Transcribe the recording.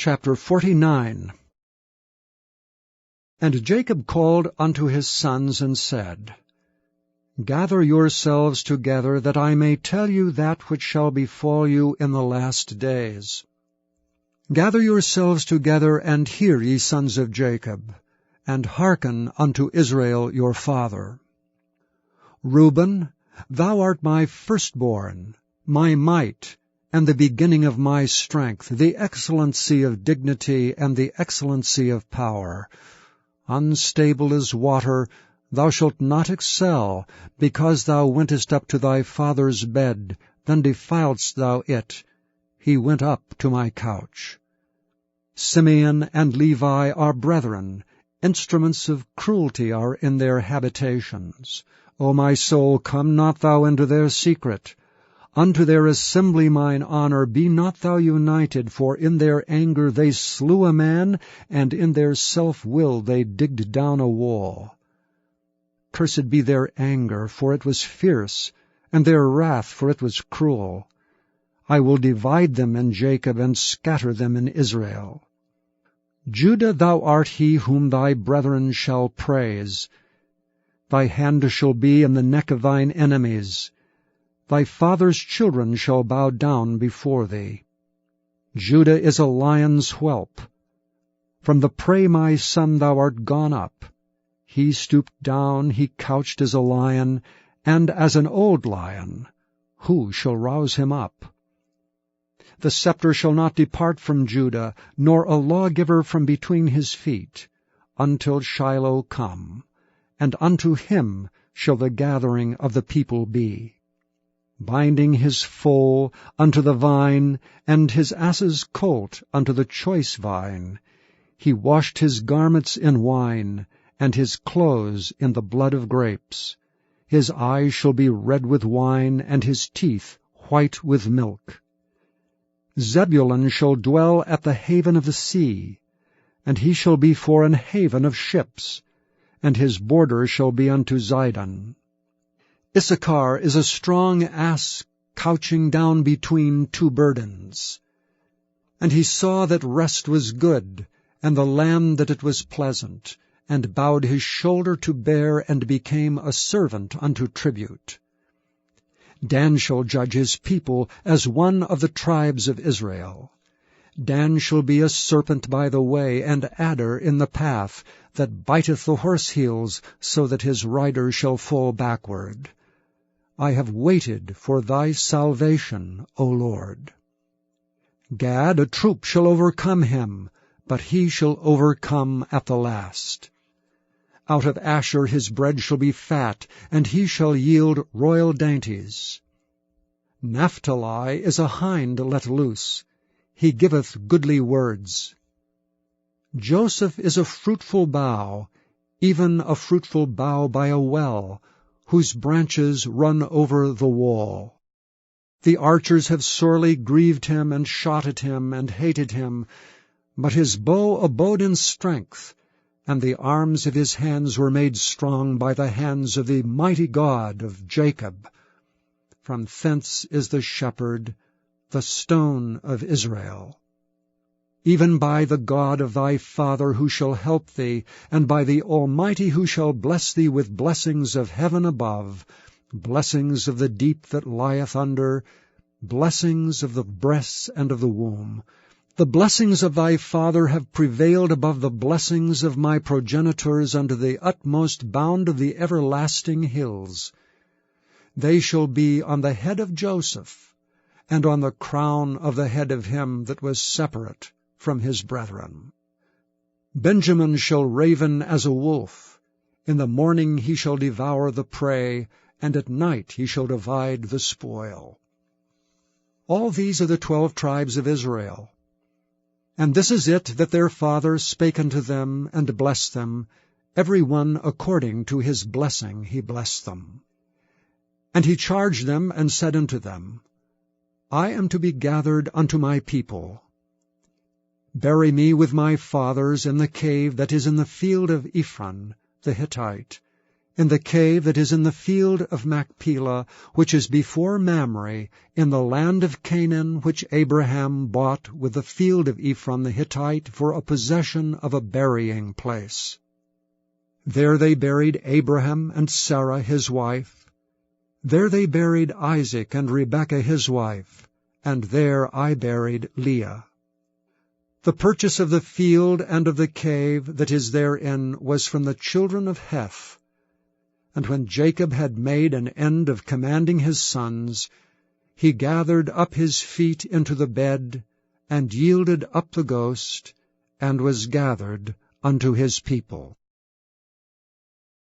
Chapter 49. And Jacob called unto his sons, and said, Gather yourselves together, that I may tell you that which shall befall you in the last days. Gather yourselves together, and hear, ye sons of Jacob, and hearken unto Israel your father. Reuben, thou art my firstborn, my might, and the beginning of my strength, the excellency of dignity, and the excellency of power. Unstable as water, thou shalt not excel, because thou wentest up to thy father's bed, then defiledst thou it. He went up to my couch. Simeon and Levi are brethren, instruments of cruelty are in their habitations. O my soul, come not thou into their secret. Unto their assembly mine honor, be not thou united, for in their anger they slew a man, and in their self-will they digged down a wall. Cursed be their anger, for it was fierce, and their wrath, for it was cruel. I will divide them in Jacob, and scatter them in Israel. Judah, thou art he whom thy brethren shall praise. Thy hand shall be in the neck of thine enemies. Thy father's children shall bow down before thee. Judah is a lion's whelp. From the prey, my son, thou art gone up. He stooped down, he couched as a lion, and as an old lion. Who shall rouse him up? The scepter shall not depart from Judah, nor a lawgiver from between his feet, until Shiloh come, and unto him shall the gathering of the people be. Binding his foal unto the vine, and his ass's colt unto the choice vine. He washed his garments in wine, and his clothes in the blood of grapes. His eyes shall be red with wine, and his teeth white with milk. Zebulun shall dwell at the haven of the sea, and he shall be for an haven of ships, and his border shall be unto Zidon. Issachar is a strong ass couching down between two burdens. And he saw that rest was good, and the land that it was pleasant, and bowed his shoulder to bear, and became a servant unto tribute. Dan shall judge his people as one of the tribes of Israel. Dan shall be a serpent by the way, and adder in the path, that biteth the horse heels, so that his rider shall fall backward. I have waited for thy salvation, O Lord. Gad, a troop shall overcome him, but he shall overcome at the last. Out of Asher his bread shall be fat, and he shall yield royal dainties. Naphtali is a hind let loose. He giveth goodly words. Joseph is a fruitful bough, even a fruitful bough by a well, whose branches run over the wall. The archers have sorely grieved him, and shot at him, and hated him. But his bow abode in strength, and the arms of his hands were made strong by the hands of the mighty God of Jacob. From thence is the shepherd, the stone of Israel. Even by the God of thy father who shall help thee, and by the Almighty who shall bless thee with blessings of heaven above, blessings of the deep that lieth under, blessings of the breasts and of the womb. The blessings of thy father have prevailed above the blessings of my progenitors unto the utmost bound of the everlasting hills. They shall be on the head of Joseph, and on the crown of the head of him that was separate from his brethren. Benjamin shall raven as a wolf. In the morning he shall devour the prey, and at night he shall divide the spoil. All these are the 12 tribes of Israel. And this is it that their father spake unto them, and blessed them, every one according to his blessing he blessed them. And he charged them, and said unto them, I am to be gathered unto my people. Bury me with my fathers in the cave that is in the field of Ephron the Hittite, in the cave that is in the field of Machpelah, which is before Mamre, in the land of Canaan, which Abraham bought with the field of Ephron the Hittite for a possession of a burying place. There they buried Abraham and Sarah his wife. There they buried Isaac and Rebekah his wife, and there I buried Leah. The purchase of the field and of the cave that is therein was from the children of Heth. And when Jacob had made an end of commanding his sons, he gathered up his feet into the bed, and yielded up the ghost, and was gathered unto his people.